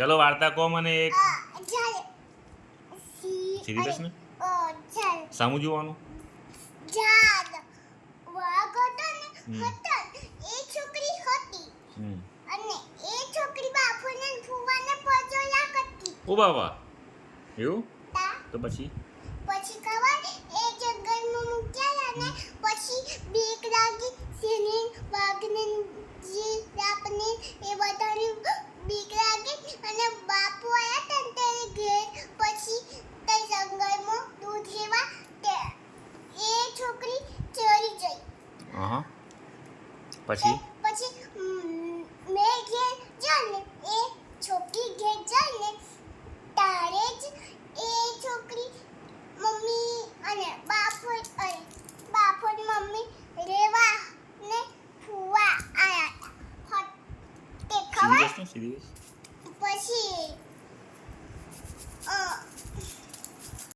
ચલો વાર્તા કહો મને એક. સીધી બસ ને. સામું જોવાનું. ઝાડ વાઘ હતો ને એ છોકરી હતી અને એ છોકરી બાપુને ફુવાને પજોલા કરતી. ઓ બાબા એવું તો પછી ખબર એ જંગલમાં મૂક્યા અને પછી બીક લાગી સિંહને વાઘને જીરાફને એ બધાની બીક લાગી અને બાપુ આયા તને ઘેર પછી તે જંગલમાં દૂધ લેવા એ છોકરી ચડી ગઈ. પછી